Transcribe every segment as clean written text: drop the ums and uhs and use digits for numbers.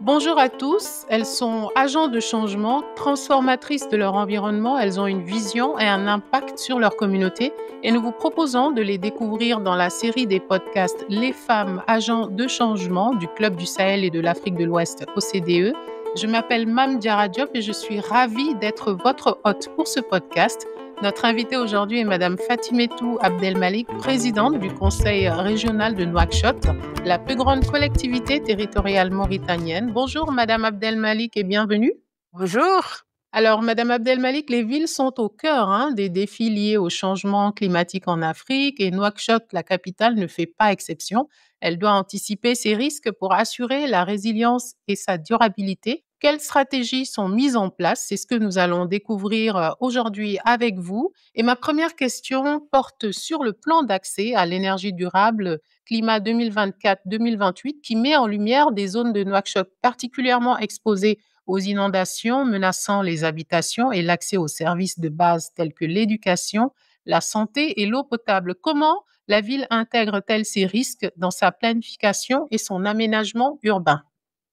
Bonjour à tous, elles sont agents de changement, transformatrices de leur environnement, elles ont une vision et un impact sur leur communauté et nous vous proposons de les découvrir dans la série des podcasts Les femmes agents de changement du Club du Sahel et de l'Afrique de l'Ouest OCDE. Je m'appelle Mam Diarra Diop et je suis ravie d'être votre hôte pour ce podcast. Notre invitée aujourd'hui est Madame Fatimetou Abdelmalik, présidente du Conseil régional de Nouakchott, la plus grande collectivité territoriale mauritanienne. Bonjour Madame Abdelmalik et bienvenue. Bonjour. Alors Madame Abdelmalik, les villes sont au cœur des défis liés au changement climatique en Afrique et Nouakchott, la capitale, ne fait pas exception. Elle doit anticiper ces risques pour assurer la résilience et sa durabilité. Quelles stratégies sont mises en place? C'est ce que nous allons découvrir aujourd'hui avec vous. Et ma première question porte sur le plan d'accès à l'énergie durable Climat 2024-2028 qui met en lumière des zones de Nouakchott particulièrement exposées aux inondations menaçant les habitations et l'accès aux services de base tels que l'éducation, la santé et l'eau potable. Comment la ville intègre-t-elle ces risques dans sa planification et son aménagement urbain?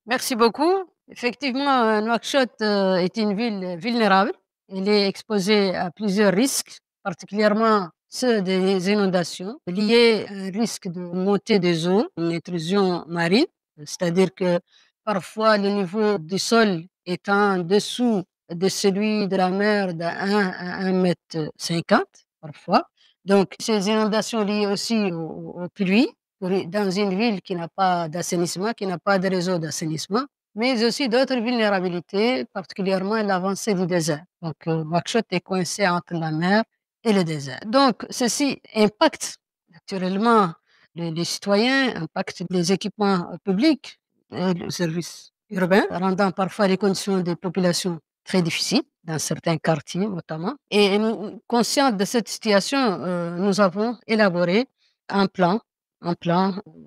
Merci beaucoup. Effectivement, Nouakchott est une ville vulnérable. Elle est exposée à plusieurs risques, particulièrement ceux des inondations liés à un risque de montée des eaux, une intrusion marine, c'est-à-dire que parfois le niveau du sol est en dessous de celui de la mer de 1 à 1,50 m parfois. Donc, ces inondations liées aussi aux pluies, dans une ville qui n'a pas d'assainissement, qui n'a pas de réseau d'assainissement, mais aussi d'autres vulnérabilités, particulièrement l'avancée du désert. Donc, Nouakchott est coincé entre la mer et le désert. Donc, ceci impacte naturellement les citoyens, impacte les équipements publics et le service urbain, rendant parfois les conditions des populations très difficiles, dans certains quartiers notamment. Et conscients de cette situation, nous avons élaboré un plan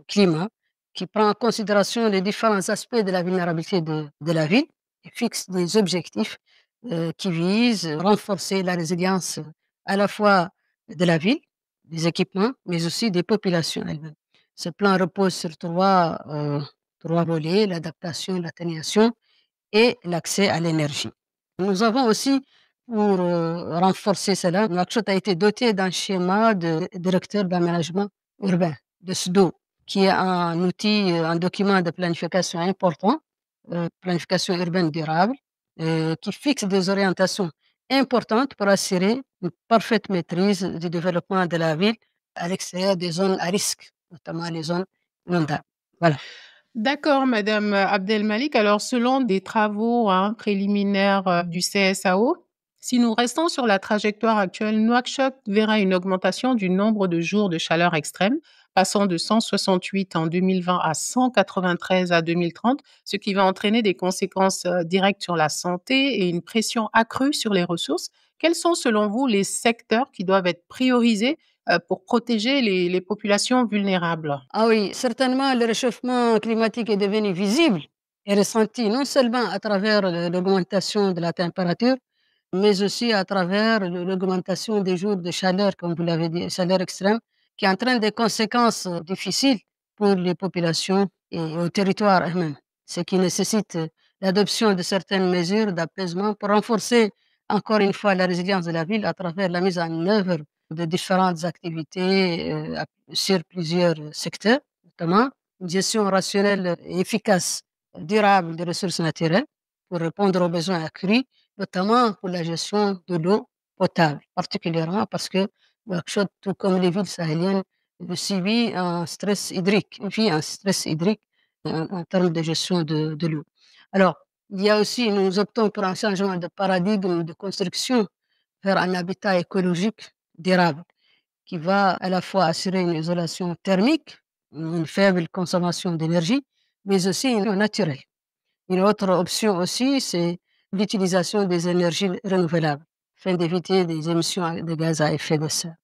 climat qui prend en considération les différents aspects de la vulnérabilité de la ville et fixe des objectifs qui visent à renforcer la résilience à la fois de la ville, des équipements, mais aussi des populations elles-mêmes. Ce plan repose sur trois volets, l'adaptation, l'atténuation et l'accès à l'énergie. Nous avons aussi, pour renforcer cela, Nouakchott a été doté d'un schéma de directeur d'aménagement urbain, de SDO, qui est un outil, un document de planification important, planification urbaine durable, qui fixe des orientations importantes pour assurer une parfaite maîtrise du développement de la ville à l'extérieur des zones à risque, notamment les zones inondables. Voilà. D'accord, Madame Abdelmalik. Alors, selon des travaux préliminaires du CSAO, si nous restons sur la trajectoire actuelle, Nouakchott verra une augmentation du nombre de jours de chaleur extrême, passant de 168 en 2020 à 193 à 2030, ce qui va entraîner des conséquences directes sur la santé et une pression accrue sur les ressources. Quels sont, selon vous, les secteurs qui doivent être priorisés pour protéger les populations vulnérables? Ah oui, certainement, le réchauffement climatique est devenu visible et ressenti non seulement à travers l'augmentation de la température, mais aussi à travers l'augmentation des jours de chaleur, comme vous l'avez dit, chaleur extrême, qui entraîne des conséquences difficiles pour les populations et au territoire eux-mêmes, ce qui nécessite l'adoption de certaines mesures d'apaisement pour renforcer encore une fois la résilience de la ville à travers la mise en œuvre de différentes activités sur plusieurs secteurs, notamment une gestion rationnelle et efficace, durable des ressources naturelles pour répondre aux besoins accrus, notamment pour la gestion de l'eau potable, particulièrement parce que Nouakchott, tout comme les villes sahéliennes, subit un stress hydrique, vit un stress hydrique en termes de gestion de l'eau. Alors, il y a aussi, nous optons pour un changement de paradigme de construction vers un habitat écologique durable qui va à la fois assurer une isolation thermique, une faible consommation d'énergie, mais aussi une naturelle. Une autre option aussi, c'est l'utilisation des énergies renouvelables afin d'éviter des émissions de gaz à effet de serre,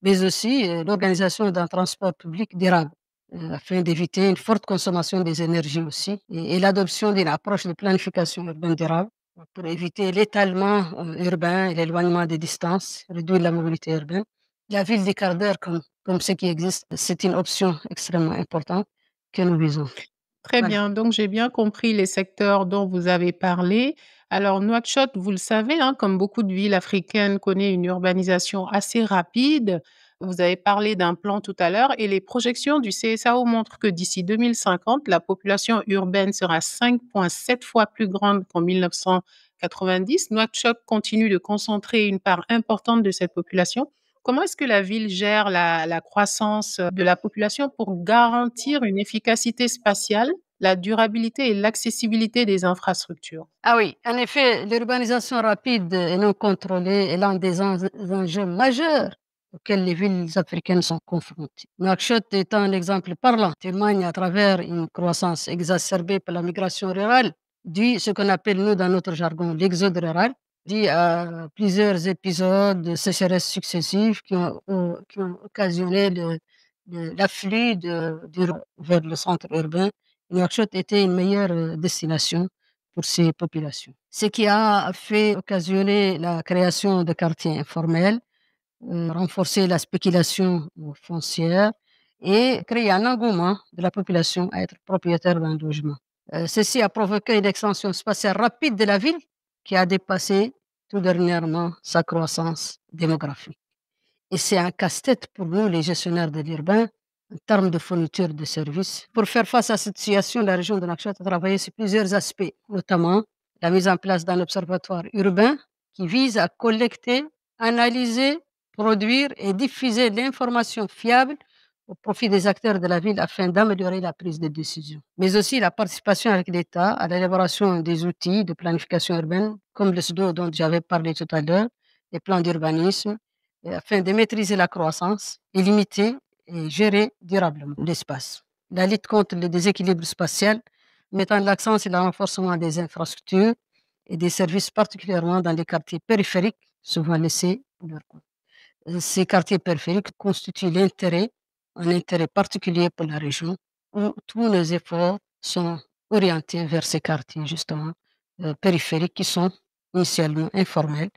mais aussi l'organisation d'un transport public durable afin d'éviter une forte consommation des énergies aussi et l'adoption d'une approche de planification urbaine durable pour éviter l'étalement urbain et l'éloignement des distances, réduire la mobilité urbaine. La ville des quarts d'heure, comme ce qui existe, c'est une option extrêmement importante que nous visons. Très Voilà. bien, donc j'ai bien compris les secteurs dont vous avez parlé. Alors Nouakchott, vous le savez, hein, comme beaucoup de villes africaines, connaît une urbanisation assez rapide. Vous avez parlé d'un plan tout à l'heure et les projections du CSAO montrent que d'ici 2050, la population urbaine sera 5,7 fois plus grande qu'en 1990. Nouakchott continue de concentrer une part importante de cette population. Comment est-ce que la ville gère la croissance de la population pour garantir une efficacité spatiale, la durabilité et l'accessibilité des infrastructures? Ah oui, en effet, l'urbanisation rapide et non contrôlée est l'un des enjeux majeurs auxquels les villes africaines sont confrontées. Nouakchott est un exemple parlant, témoigne à travers une croissance exacerbée par la migration rurale, due ce qu'on appelle nous dans notre jargon l'exode rural, dû à plusieurs épisodes de sécheresse successives qui ont occasionné l'afflux vers le centre urbain. Nouakchott était une meilleure destination pour ces populations. Ce qui a fait occasionner la création de quartiers informels, renforcer la spéculation foncière et créer un engouement de la population à être propriétaire d'un logement. Ceci a provoqué une extension spatiale rapide de la ville qui a dépassé tout dernièrement sa croissance démographique. Et c'est un casse-tête pour nous, les gestionnaires de l'urbain, en termes de fourniture de services. Pour faire face à cette situation, la région de Nouakchott a travaillé sur plusieurs aspects, notamment la mise en place d'un observatoire urbain qui vise à collecter, analyser, produire et diffuser l'information fiable au profit des acteurs de la ville afin d'améliorer la prise de décision. Mais aussi la participation avec l'État à l'élaboration des outils de planification urbaine, comme le SDO dont j'avais parlé tout à l'heure, les plans d'urbanisme, afin de maîtriser la croissance et limiter et gérer durablement l'espace. La lutte contre le déséquilibre spatial, mettant l'accent sur le renforcement des infrastructures et des services, particulièrement dans les quartiers périphériques, souvent laissés pour leur compte. Ces quartiers périphériques constituent un intérêt particulier pour la région, où tous nos efforts sont orientés vers ces quartiers, justement, périphériques qui sont initialement informels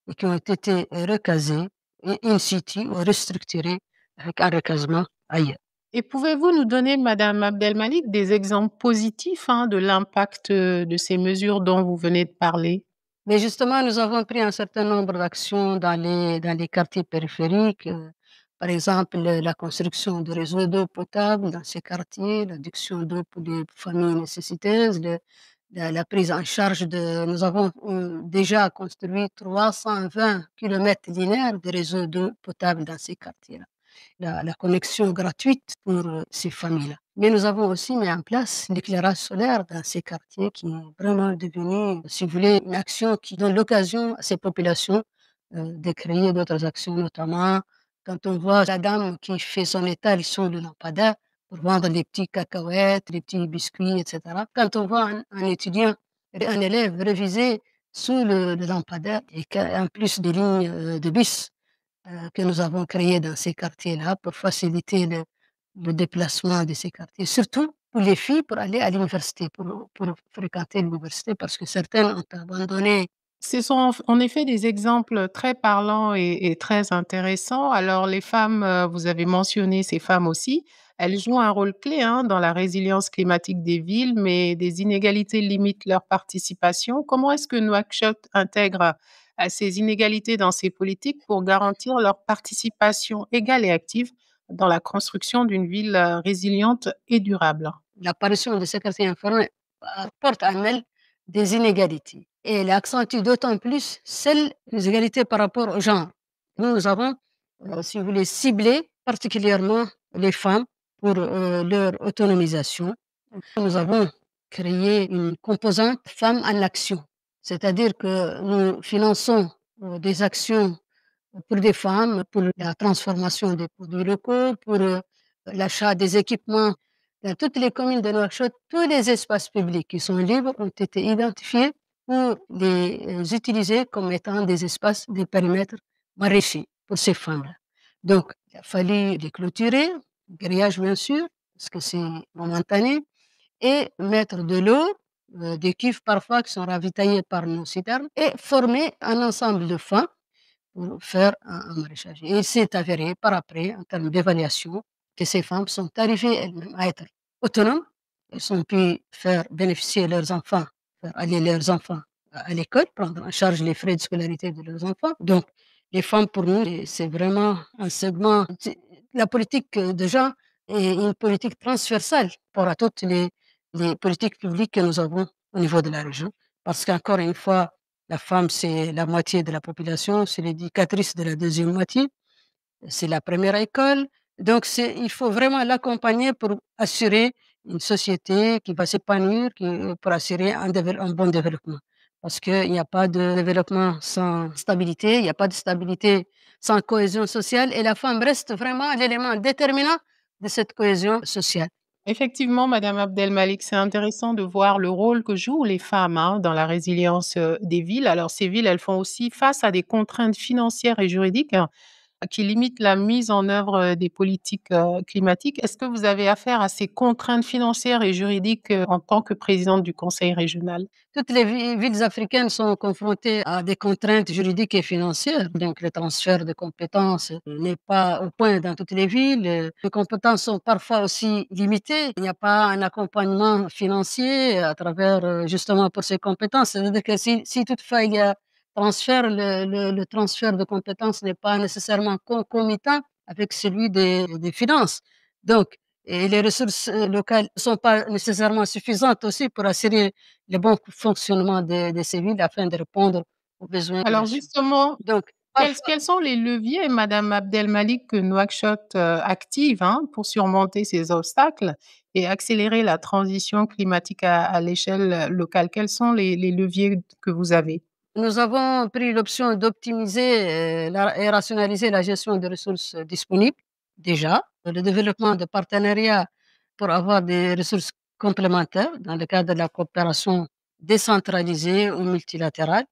et qui ont été recasés et in situ ou restructurés avec un recasement ailleurs. Et pouvez-vous nous donner, Madame Abdelmalik, des exemples positifs hein, de l'impact de ces mesures dont vous venez de parler? Mais justement, nous avons pris un certain nombre d'actions dans les quartiers périphériques. Par exemple, la construction de réseaux d'eau potable dans ces quartiers, l'adduction d'eau pour les familles nécessiteuses, la prise en charge de... Nous avons déjà construit 320 kilomètres linéaires de réseaux d'eau potable dans ces quartiers-là. La connexion gratuite pour ces familles-là. Mais nous avons aussi mis en place l'éclairage solaire dans ces quartiers qui est vraiment devenu, si vous voulez, une action qui donne l'occasion à ces populations de créer d'autres actions, notamment quand on voit la dame qui fait son étal sous le lampadaire pour vendre les petits cacahuètes, les petits biscuits, etc. Quand on voit un étudiant, un élève réviser sous le lampadaire et qu'en plus des lignes de bus que nous avons créé dans ces quartiers-là pour faciliter le déplacement de ces quartiers, surtout pour les filles pour aller à l'université, pour fréquenter l'université, parce que certaines ont abandonné. Ce sont en effet des exemples très parlants et très intéressants. Alors les femmes, vous avez mentionné ces femmes aussi, elles jouent un rôle clé hein, dans la résilience climatique des villes, mais des inégalités limitent leur participation. Comment est-ce que Nouakchott intègre ces inégalités dans ses politiques pour garantir leur participation égale et active dans la construction d'une ville résiliente et durable? L'apparition de ces quartiers informels porte en elle des inégalités. Et elle accentue d'autant plus celles, les égalités par rapport aux genre. Nous avons, si vous voulez, ciblé particulièrement les femmes pour leur autonomisation. Nous avons créé une composante femmes en action, c'est-à-dire que nous finançons des actions pour des femmes, pour la transformation des produits locaux, pour l'achat des équipements. Dans toutes les communes de Nouakchott, tous les espaces publics qui sont libres ont été identifiés pour les utiliser comme étant des espaces, des périmètres maraîchers pour ces femmes-là. Donc, il a fallu les clôturer, grillage bien sûr, parce que c'est momentané, et mettre de l'eau, des cuves parfois qui sont ravitaillées par nos citernes, et former un ensemble de femmes pour faire un maraîchage. Et il s'est avéré par après, en termes d'évaluation, que ces femmes sont arrivées elles-mêmes à être autonomes, ils ont pu faire bénéficier leurs enfants, faire aller leurs enfants à l'école, prendre en charge les frais de scolarité de leurs enfants. Donc, les femmes, pour nous, c'est vraiment un segment. La politique de genre est une politique transversale pour à toutes les politiques publiques que nous avons au niveau de la région. Parce qu'encore une fois, la femme, c'est la moitié de la population, c'est l'éducatrice de la deuxième moitié, c'est la première école. Donc, il faut vraiment l'accompagner pour assurer une société qui va s'épanouir, pour assurer un bon développement. Parce qu'il n'y a pas de développement sans stabilité, il n'y a pas de stabilité sans cohésion sociale, et la femme reste vraiment l'élément déterminant de cette cohésion sociale. Effectivement, Madame Abdelmalik, c'est intéressant de voir le rôle que jouent les femmes dans la résilience des villes. Alors, ces villes, elles font aussi face à des contraintes financières et juridiques qui limitent la mise en œuvre des politiques climatiques. Est-ce que vous avez affaire à ces contraintes financières et juridiques en tant que présidente du conseil régional? Toutes les villes africaines sont confrontées à des contraintes juridiques et financières. Donc, le transfert de compétences n'est pas au point dans toutes les villes. Les compétences sont parfois aussi limitées. Il n'y a pas un accompagnement financier à travers, justement, pour ces compétences. C'est-à-dire que si toutefois il y a transfert, le transfert de compétences n'est pas nécessairement concomitant avec celui des finances. Donc, et les ressources locales ne sont pas nécessairement suffisantes aussi pour assurer le bon fonctionnement de ces villes afin de répondre aux besoins de la Alors suite. justement, Donc, parfois, quels sont les leviers, Madame Abdelmalik, que Nouakchott active pour surmonter ces obstacles et accélérer la transition climatique à l'échelle locale? Quels sont les leviers que vous avez? nous avons pris l'option d'optimiser et rationaliser la gestion des ressources disponibles, déjà, le développement de partenariats pour avoir des ressources complémentaires dans le cadre de la coopération décentralisée ou multilatérale.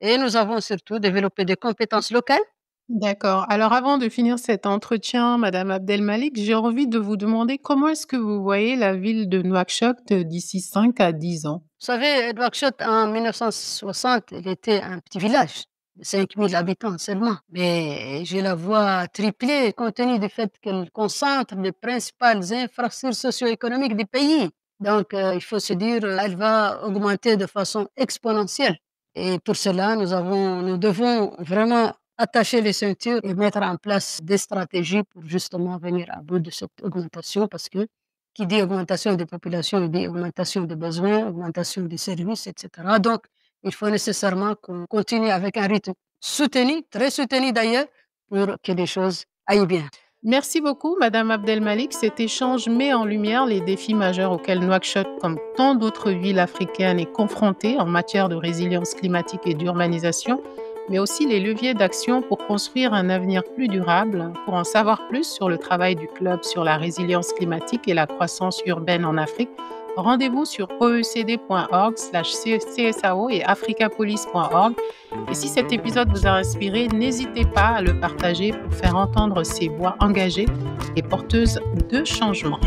Et nous avons surtout développé des compétences locales. D'accord. Alors avant de finir cet entretien, Madame Abdelmalik, j'ai envie de vous demander comment est-ce que vous voyez la ville de Nouakchott d'ici 5 à 10 ans? Vous savez, Nouakchott, en 1960, il était un petit village de 5000 habitants seulement. Mais je la vois tripler compte tenu du fait qu'elle concentre les principales infrastructures socio-économiques du pays. Donc, il faut se dire, elle va augmenter de façon exponentielle. Et pour cela, nous devons vraiment attacher les ceintures et mettre en place des stratégies pour justement venir à bout de cette augmentation parce que qui dit augmentation des populations, dit augmentation des besoins, augmentation des services, etc. Donc, il faut nécessairement qu'on continue avec un rythme soutenu, très soutenu d'ailleurs, pour que les choses aillent bien. Merci beaucoup, Madame Abdelmalik. Cet échange met en lumière les défis majeurs auxquels Nouakchott, comme tant d'autres villes africaines, est confrontée en matière de résilience climatique et d'urbanisation, mais aussi les leviers d'action pour construire un avenir plus durable. Pour en savoir plus sur le travail du club sur la résilience climatique et la croissance urbaine en Afrique, rendez-vous sur oecd.org/CSAO et africapolis.org. Et si cet épisode vous a inspiré, n'hésitez pas à le partager pour faire entendre ces voix engagées et porteuses de changement.